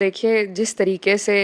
देखिए, जिस तरीके से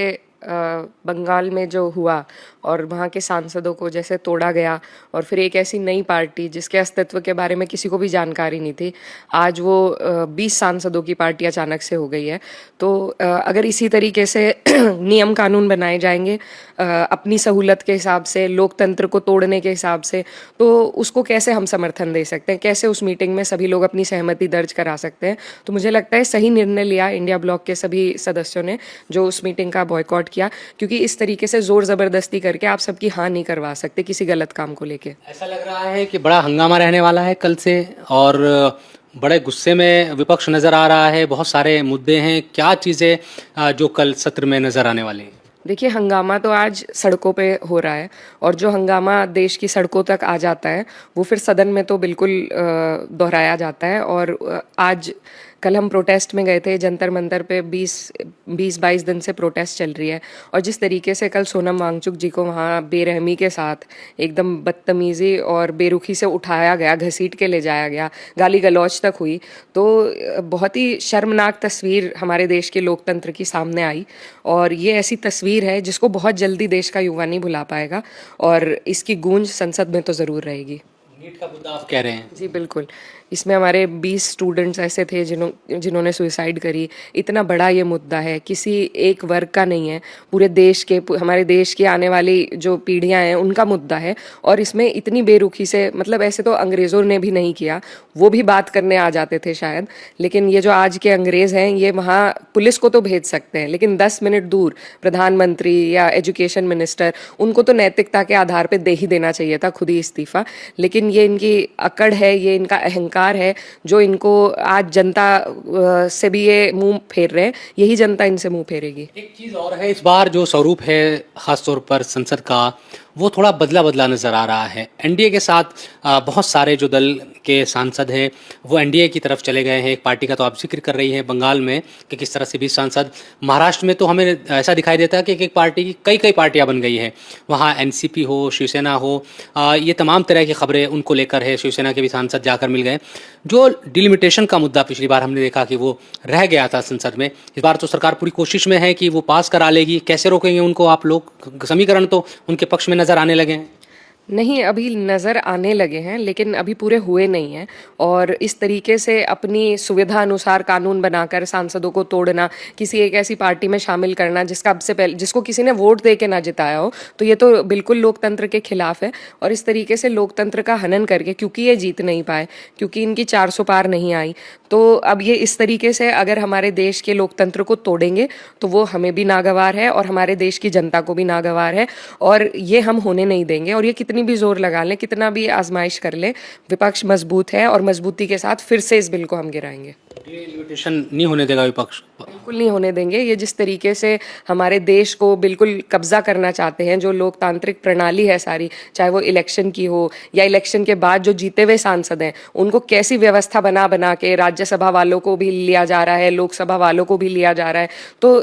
बंगाल में जो हुआ और वहाँ के सांसदों को जैसे तोड़ा गया और फिर एक ऐसी नई पार्टी जिसके अस्तित्व के बारे में किसी को भी जानकारी नहीं थी, आज वो 20 सांसदों की पार्टी अचानक से हो गई है। तो अगर इसी तरीके से नियम कानून बनाए जाएंगे अपनी सहूलत के हिसाब से, लोकतंत्र को तोड़ने के हिसाब से, तो उसको कैसे हम समर्थन दे सकते हैं, कैसे उस मीटिंग में सभी लोग अपनी सहमति दर्ज करा सकते हैं। तो मुझे लगता है सही निर्णय लिया इंडिया ब्लॉक के सभी सदस्यों ने जो उस मीटिंग का बॉयकॉट किया, क्योंकि इस तरीके से जोर जबरदस्ती करके आप सबकी हाँ नहीं करवा सकते किसी गलत काम को लेके। ऐसा लग रहा है कि बड़ा हंगामा रहने वाला है कल से, और बड़े गुस्से में विपक्ष नजर आ रहा है। बहुत सारे मुद्दे हैं, क्या चीज़ें जो कल सत्र में नजर आने वाली हैं? देखिए, हंगामा तो आज सड़कों पे हो रहा है, और जो हंगामा देश की सड़कों तक आ जाता है वो फिर सदन में तो बिल्कुल दोहराया जाता है। और आज कल हम प्रोटेस्ट में गए थे, जंतर मंतर पे 20-22 दिन से प्रोटेस्ट चल रही है, और जिस तरीके से कल सोनम वांगचुक जी को वहाँ बेरहमी के साथ एकदम बदतमीजी और बेरुखी से उठाया गया, घसीट के ले जाया गया, गाली गलौज तक हुई, तो बहुत ही शर्मनाक तस्वीर हमारे देश के लोकतंत्र की सामने आई। और ये ऐसी तस्वीर है जिसको बहुत जल्दी देश का युवा नहीं भुला पाएगा, और इसकी गूंज संसद में तो ज़रूर रहेगी। नीट का मुद्दा आप कह रहे हैं? जी बिल्कुल। इसमें हमारे 20 स्टूडेंट्स ऐसे थे जिन्होंने सुसाइड करी। इतना बड़ा ये मुद्दा है, किसी एक वर्ग का नहीं है, पूरे देश के, हमारे देश की आने वाली जो पीढ़ियां हैं उनका मुद्दा है। और इसमें इतनी बेरुखी से, मतलब ऐसे तो अंग्रेज़ों ने भी नहीं किया, वो भी बात करने आ जाते थे शायद, लेकिन ये जो आज के अंग्रेज़ हैं ये वहाँ पुलिस को तो भेज सकते हैं, लेकिन 10 मिनट दूर प्रधानमंत्री या एजुकेशन मिनिस्टर, उनको तो नैतिकता के आधार पर दे ही देना चाहिए था खुद ही इस्तीफा। लेकिन ये इनकी अकड़ है, ये इनका अहंकार है, जो इनको आज जनता से भी ये मुंह फेर रहे हैं, यही जनता इनसे मुंह फेरेगी। एक चीज़ और है, इस बार जो स्वरूप है खासतौर पर संसद का, वो थोड़ा बदला बदला नज़र आ रहा है। एनडीए के साथ बहुत सारे जो दल के सांसद हैं वो एनडीए की तरफ चले गए हैं। एक पार्टी का तो आप जिक्र कर रही हैं बंगाल में कि किस तरह से 20 सांसद, महाराष्ट्र में तो हमें ऐसा दिखाई देता है कि एक पार्टी की कई पार्टियां बन गई हैं। वहाँ एनसीपी हो, शिवसेना हो, ये तमाम तरह की खबरें उनको लेकर है। शिवसेना के भी सांसद जाकर मिल गए। जो डिलिमिटेशन का मुद्दा पिछली बार हमने देखा कि वो रह गया था संसद में, इस बार तो सरकार पूरी कोशिश में है कि वो पास करा लेगी। कैसे रोकेंगे उनको आप लोग? समीकरण तो उनके पक्ष में नजर आने लगे हैं। नहीं, अभी नज़र आने लगे हैं, लेकिन अभी पूरे हुए नहीं हैं। और इस तरीके से अपनी सुविधा अनुसार कानून बनाकर सांसदों को तोड़ना, किसी एक ऐसी पार्टी में शामिल करना जिसका अब से पहले, जिसको किसी ने वोट दे के ना जिताया हो, तो ये तो बिल्कुल लोकतंत्र के खिलाफ है। और इस तरीके से लोकतंत्र का हनन करके, क्योंकि ये जीत नहीं पाए, क्योंकि इनकी 400 पार नहीं आई, तो अब ये इस तरीके से अगर हमारे देश के लोकतंत्र को तोड़ेंगे तो वो हमें भी नागवार है और हमारे देश की जनता को भी नागवार है, और ये हम होने नहीं देंगे। और ये कितनी भी जोर लगा लें, कितना भी आजमाइश कर ले, विपक्ष मजबूत है और मजबूती के साथ फिर से इस बिल को हम गिराएंगे। डिलिमिटेशन नहीं होने देगा विपक्ष? बिल्कुल नहीं होने देंगे। ये जिस तरीके से हमारे देश को बिल्कुल कब्जा करना चाहते हैं, जो लोकतांत्रिक प्रणाली है सारी, चाहे वो इलेक्शन की हो या इलेक्शन के बाद जो जीते हुए सांसद हैं उनको कैसी व्यवस्था बना बना के राज्यसभा वालों को भी लिया जा रहा है, लोकसभा वालों को भी लिया जा रहा है, तो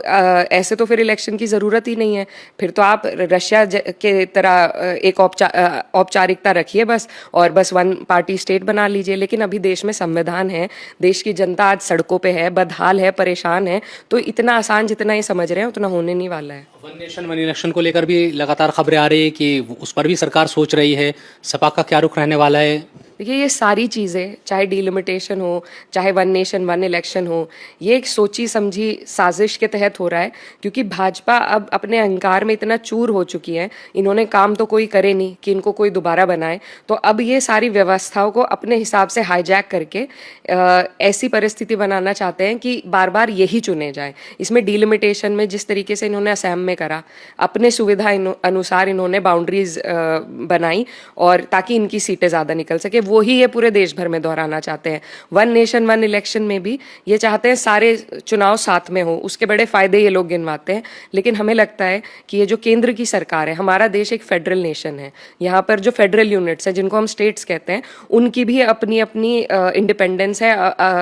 ऐसे तो फिर इलेक्शन की ज़रूरत ही नहीं है। फिर तो आप रशिया के तरह एक औपचारिकता रखिए बस, और बस वन पार्टी स्टेट बना लीजिए। लेकिन अभी देश में संविधान है, देश की जनता आज सड़कों पे है, बदहाल है, परेशान है, तो इतना आसान जितना ये समझ रहे हैं उतना होने नहीं वाला है। वन नेशन वन इलेक्शन को लेकर भी लगातार खबरें आ रही है कि उस पर भी सरकार सोच रही है। सपा का क्या रुख रहने वाला है? देखिए, ये सारी चीज़ें, चाहे डिलिमिटेशन हो, चाहे वन नेशन वन इलेक्शन हो, ये एक सोची समझी साजिश के तहत हो रहा है, क्योंकि भाजपा अब अपने अहंकार में इतना चूर हो चुकी है। इन्होंने काम तो कोई करे नहीं कि इनको कोई दोबारा बनाए, तो अब ये सारी व्यवस्थाओं को अपने हिसाब से हाईजैक करके ऐसी परिस्थिति बनाना चाहते हैं कि बार बार यही चुने जाए। इसमें डिलिमिटेशन में जिस तरीके से इन्होंने असम में करा, अपने सुविधा अनुसार इन्होंने बाउंड्रीज बनाई, और ताकि इनकी सीटें ज़्यादा निकल सके, वो ही ये पूरे देश भर में दोहराना चाहते हैं। वन नेशन वन इलेक्शन में भी ये चाहते हैं सारे चुनाव साथ में हो, उसके बड़े फायदे ये लोग गिनवाते हैं। लेकिन हमें लगता है कि ये जो केंद्र की सरकार है, हमारा देश एक फेडरल नेशन है, यहाँ पर जो फेडरल यूनिट्स हैं जिनको हम स्टेट्स कहते हैं, उनकी भी अपनी अपनी इंडिपेंडेंस है,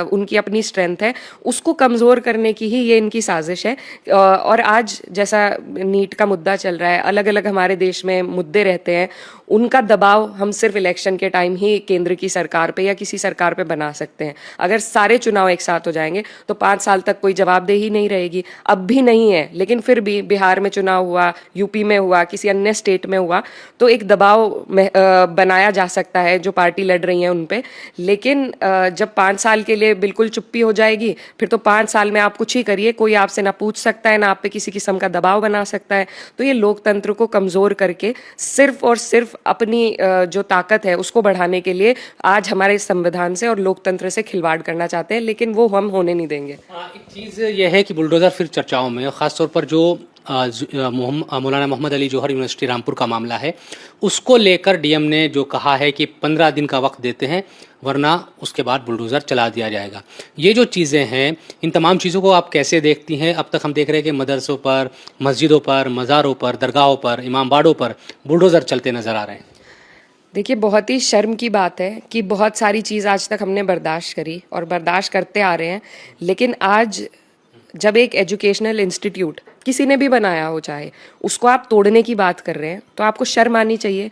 उनकी अपनी स्ट्रेंथ है, उसको कमज़ोर करने की ही ये इनकी साजिश है। और आज जैसा नीट का मुद्दा चल रहा है, अलग अलग हमारे देश में मुद्दे रहते हैं, उनका दबाव हम सिर्फ इलेक्शन के टाइम ही केंद्र की सरकार पे या किसी सरकार पे बना सकते हैं। अगर सारे चुनाव एक साथ हो जाएंगे तो 5 साल तक कोई जवाबदेही नहीं रहेगी। अब भी नहीं है, लेकिन फिर भी बिहार में चुनाव हुआ, यूपी में हुआ, किसी अन्य स्टेट में हुआ, तो एक दबाव बनाया जा सकता है जो पार्टी लड़ रही है उन पे। लेकिन जब 5 साल के लिए बिल्कुल चुप्पी हो जाएगी, फिर तो 5 साल में आप कुछ ही करिए, कोई आपसे ना पूछ सकता है, ना आप पे किसी किस्म का दबाव बना सकता है। तो ये लोकतंत्र को कमजोर करके सिर्फ और सिर्फ अपनी जो ताकत है उसको बढ़ाने के लिए आज हमारे संविधान से और लोकतंत्र से खिलवाड़ करना चाहते हैं, लेकिन वो हम होने नहीं देंगे। एक चीज़ यह है कि बुलडोज़र फिर चर्चाओं में, ख़ासतौर पर जो मौलाना मोहम्मद अली जौहर यूनिवर्सिटी रामपुर का मामला है, उसको लेकर डीएम ने जो कहा है कि 15 दिन का वक्त देते हैं, वरना उसके बाद बुलडोज़र चला दिया जाएगा। ये जो चीज़ें हैं, इन तमाम चीज़ों को आप कैसे देखती हैं? अब तक हम देख रहे हैं कि मदरसों पर, मस्जिदों पर, मज़ारों पर, दरगाहों पर, इमामबाड़ों पर बुलडोज़र चलते नज़र आ रहे हैं। देखिए, बहुत ही शर्म की बात है कि बहुत सारी चीज़ आज तक हमने बर्दाश्त करी और बर्दाश्त करते आ रहे हैं, लेकिन आज जब एक एजुकेशनल इंस्टीट्यूट किसी ने भी बनाया हो चाहे, उसको आप तोड़ने की बात कर रहे हैं, तो आपको शर्म आनी चाहिए।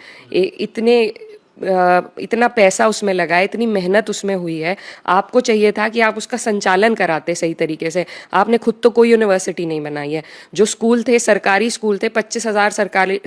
इतना पैसा उसमें लगा है, इतनी मेहनत उसमें हुई है, आपको चाहिए था कि आप उसका संचालन कराते सही तरीके से। आपने खुद तो कोई यूनिवर्सिटी नहीं बनाई है। जो स्कूल थे, सरकारी स्कूल थे, 25,000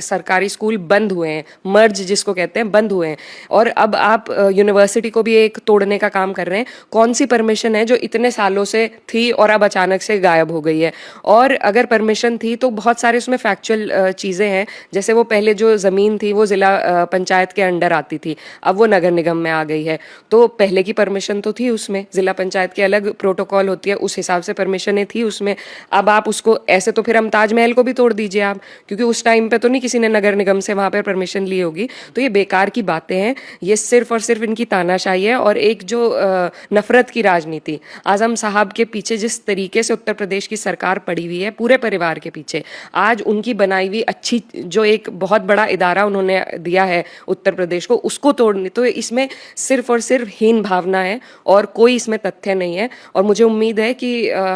सरकारी स्कूल बंद हुए हैं, मर्ज जिसको कहते हैं, बंद हुए हैं, और अब आप यूनिवर्सिटी को भी एक तोड़ने का काम कर रहे हैं। कौन सी परमिशन है जो इतने सालों से थी और अब अचानक से गायब हो गई है? और अगर परमिशन थी तो बहुत सारे उसमें फैक्चुअल चीज़ें हैं, जैसे वो पहले जो ज़मीन थी वो ज़िला पंचायत के अंडर आती थी, अब वो नगर निगम में आ गई है। तो पहले की परमिशन तो थी उसमें, जिला पंचायत की अलग प्रोटोकॉल होती है, उस हिसाब से परमिशनें थी उसमें। अब आप उसको ऐसे, तो फिर हम ताजमहल को भी तोड़ दीजिए आप, क्योंकि उस टाइम पे तो नहीं किसी ने नगर निगम से वहाँ पर परमिशन ली होगी। तो ये बेकार की बातें हैं, ये सिर्फ और सिर्फ इनकी तानाशाही है और एक जो नफरत की राजनीति। आजम साहब के पीछे जिस तरीके से उत्तर प्रदेश की सरकार पड़ी हुई है, पूरे परिवार के पीछे, आज उनकी बनाई हुई अच्छी जो एक बहुत बड़ा इदारा उन्होंने दिया है उत्तर प्रदेश को, उसको तोड़ने, तो इसमें सिर्फ और सिर्फ हीन भावना है और कोई इसमें तथ्य नहीं है। और मुझे उम्मीद है कि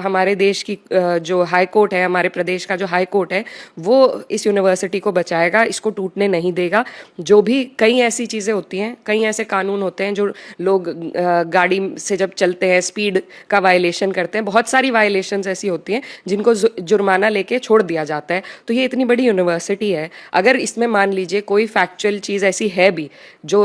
हमारे देश की जो हाई कोर्ट है, हमारे प्रदेश का जो हाई कोर्ट है, वो इस यूनिवर्सिटी को बचाएगा, इसको टूटने नहीं देगा। जो भी कई ऐसी चीज़ें होती हैं, कई ऐसे कानून होते हैं जो लोग गाड़ी से जब चलते हैं स्पीड का वायलेशन करते हैं, बहुत सारी वायलेशंस ऐसी होती हैं जिनको जुर्माना लेके छोड़ दिया जाता है। तो ये इतनी बड़ी यूनिवर्सिटी है, अगर इसमें मान लीजिए कोई फैक्चुअल चीज़ ऐसी है भी जो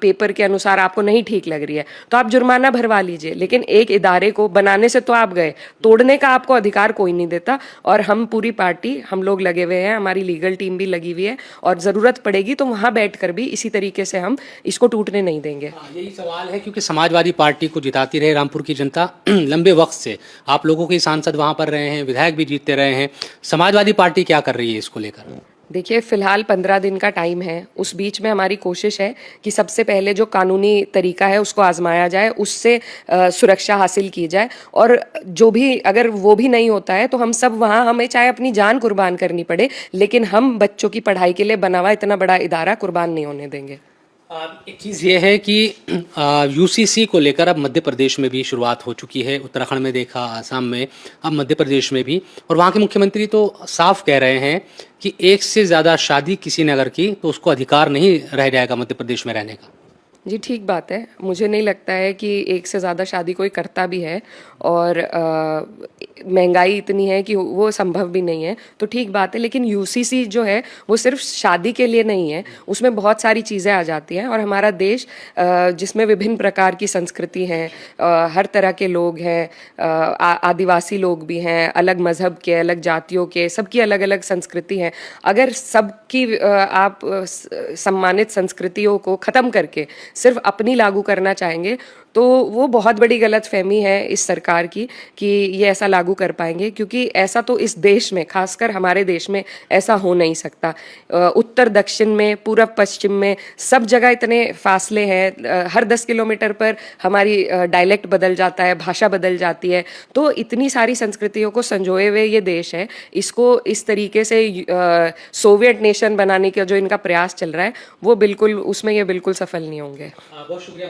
पेपर के अनुसार आपको नहीं ठीक लग रही है, तो आप जुर्माना भरवा लीजिए, लेकिन एक इदारे को बनाने से तो आप गए, तोड़ने का आपको अधिकार कोई नहीं देता। और हम पूरी पार्टी, हम लोग लगे हुए हैं, हमारी लीगल टीम भी लगी हुई है, और ज़रूरत पड़ेगी तो वहाँ बैठकर भी इसी तरीके से हम इसको टूटने नहीं देंगे। यही सवाल है, क्योंकि समाजवादी पार्टी को जिताती रहे रामपुर की जनता लंबे वक्त से, आप लोगों के सांसद वहाँ पर रहे हैं, विधायक भी जीतते रहे हैं, समाजवादी पार्टी क्या कर रही है इसको लेकर? देखिए, फिलहाल 15 दिन का टाइम है, उस बीच में हमारी कोशिश है कि सबसे पहले जो कानूनी तरीका है उसको आजमाया जाए, उससे सुरक्षा हासिल की जाए, और जो भी अगर वो भी नहीं होता है तो हम सब वहाँ, हमें चाहे अपनी जान कुर्बान करनी पड़े, लेकिन हम बच्चों की पढ़ाई के लिए बना हुआ इतना बड़ा इदारा कुर्बान नहीं होने देंगे। एक चीज़ ये है कि यूसीसी को लेकर अब मध्य प्रदेश में भी शुरुआत हो चुकी है। उत्तराखंड में देखा, आसाम में, अब मध्य प्रदेश में भी, और वहाँ के मुख्यमंत्री तो साफ कह रहे हैं कि एक से ज़्यादा शादी किसी ने अगर की तो उसको अधिकार नहीं रह जाएगा मध्य प्रदेश में रहने का। जी, ठीक बात है। मुझे नहीं लगता है कि एक से ज़्यादा शादी कोई करता भी है, और महंगाई इतनी है कि वो संभव भी नहीं है, तो ठीक बात है। लेकिन यूसीसी जो है वो सिर्फ शादी के लिए नहीं है, उसमें बहुत सारी चीज़ें आ जाती हैं, और हमारा देश जिसमें विभिन्न प्रकार की संस्कृति हैं, हर तरह के लोग हैं, आदिवासी लोग भी हैं, अलग मज़हब के, अलग जातियों के, सबकी अलग अलग संस्कृति है। अगर सबकी आप सम्मानित संस्कृतियों को ख़त्म करके सिर्फ अपनी लागू करना चाहेंगे, तो वो बहुत बड़ी गलतफहमी है इस सरकार की कि ये ऐसा लागू कर पाएंगे, क्योंकि ऐसा तो इस देश में, खासकर हमारे देश में, ऐसा हो नहीं सकता। उत्तर दक्षिण में, पूर्व पश्चिम में, सब जगह इतने फासले हैं, हर 10 किलोमीटर पर हमारी डायलेक्ट बदल जाता है, भाषा बदल जाती है। तो इतनी सारी संस्कृतियों को संजोए हुए ये देश है, इसको इस तरीके से सोवियत नेशन बनाने का जो इनका प्रयास चल रहा है, वो बिल्कुल, उसमें ये बिल्कुल सफल नहीं होंगे। बहुत शुक्रिया।